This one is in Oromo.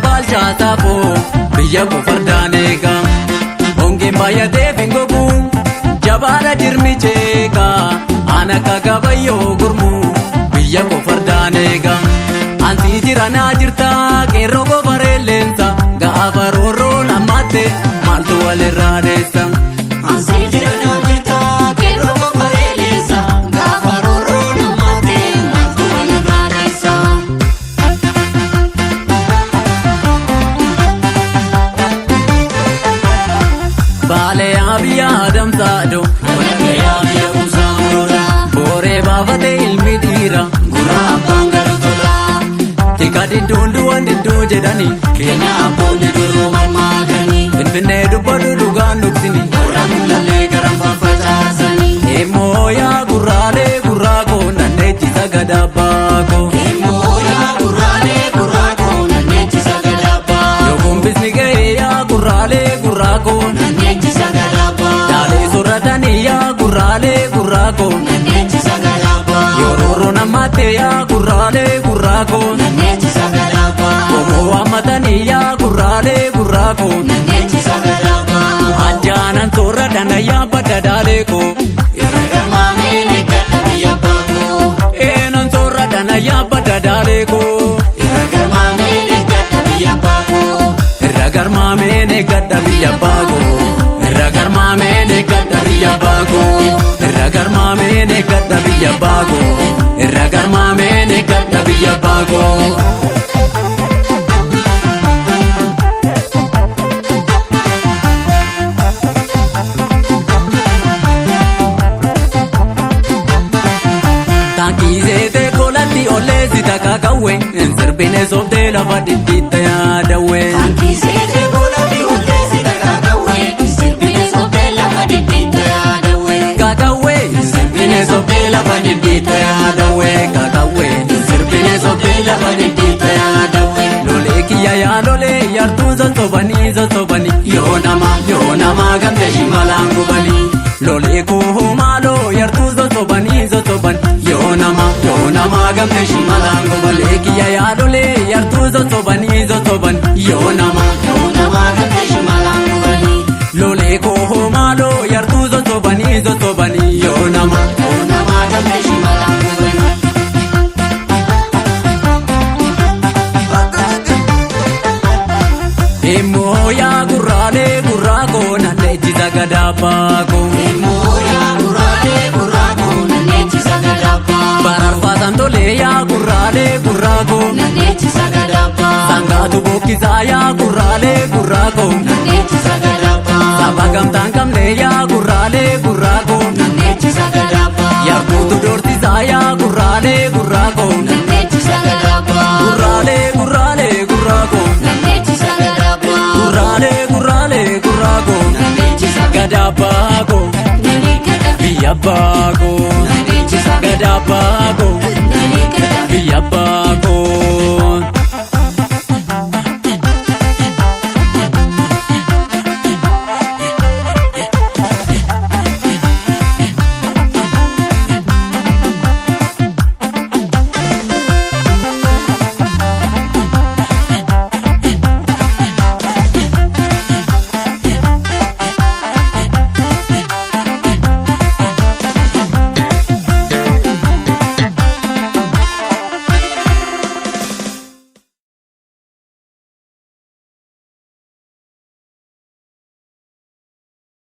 balchaa saafoo biyya koo fardaan eega. Hongeen baay'atee fingogu jabaadha jirmi jeeqa. Ana kagabayyoo gurmu biyya koo fardaan eega. Ansi jira naa jirta qeerroo koo bareelleensa. Gaafa roorroo nammatte maaltu walirraa deessa. Ansi jira naa jirta qeerroo koo bareelleensa. Gaafa roorroo nammatte maaltu walirraa deessa. Baaleyaa biyya adamsaadho Walakkeeyaa biyya kuusaa muroodha. booree baafatee ilmi dhiira. Gurraa abbaan galatoodha. Tika didduun duwwan didduu jedhani Keenya abboonni duruu mammaakanii. Finfinnee dubbadhu dhugaan dhugsini. Warra mul'allee garan faffataasanii. Immoo yaa gurraalee gurraa koo nanneechisa gadabbaa koo. Immoo yaa gurraalee gurraa koo nanneechisa gadabbaa. Yoo kumbisni ga'e yaa gurraalee gurraa koo. Nanneechisa gadabbaa. Daalee soorratanii yaa gurraalee gurraa koo. Nanneechisa gadabbaa. Yoo roorroo nammatte yaa gurraalee gurraa koo. Nanneechisa gadabbaa. Qomoo hammatanii yaa gurraalee gurraa koo. Nanneechisa gadabbaa. Ajjaanan soorradhana yaa badda daalee koo. Irra garmaamee eeggadha biyya baakoo. Eenan soorradhana yaa badda daalee koo. Irra garmaamee eeggadha biyya baakoo. Irra garmaameen eeggadha biyya baakoo. Irra garmaameen eeggadha biyya baakoo. Irra garmaameen eeggadha biyya baakoo. Irra garmaameen eeggadha biyya baakoo. Taankiiseetee kolatti olleessi takka kawwee. Sirbinee softee lafa dhidhiitta yaadawwee. Ankiiseetee boolatti ulleessi dhagaa kawwee. Sirbinee softee lafa dhidhiitta yaadawwee. Kakawwee sirbinee softee lafa dhidhiitta yaadawwee. Kakawwee sirbinee softee lafa dhidhiitta yaadawwee. Lolee kiyya yaa lolee yartuu zozobanii. Yoo nama gamte shimalaan gubanii. Lolee koo maaloo yartuu zozobanii. Yoo nama gamte shimalaan gubanii. Lolee kiyya yaa lolee yartuu zozobanii. Yoo nama gamte shimalaan gubanii. lolee koo maaloo yartuu zozobanii. Yoo nama gamte shimalaan gubanii. immoo yaa gurraalee gurraa koo nanneechisa gadabbaa koo. Immoo yaa gurraalee gurraa koo nanneechisa gadabbaa. Bararfaasan tolee yaa gurraalee gurraa koo. Nanneechisa gadabbaa. Sangaatu bokkisaa yaa gurraalee gurraa koo. Nanneechisa gadabbaa. Saba gamtaan qabne yaa gurraalee gurraa koo. Nanneechisa gadabbaa. Yartuutu doorsisaa yaa gurraalee gurraa koo. Nanneechisa gadabbaa. Gurraalee gurraa koo. Nanneechisa gadabbaa. Gurraalee gurraa koo. Nanneechisa Gadabbaa koo. gadabbaa. Biyya baakoo. Nanneechisa Gadabbaa koo. gadabbaa. Biyya baakoo.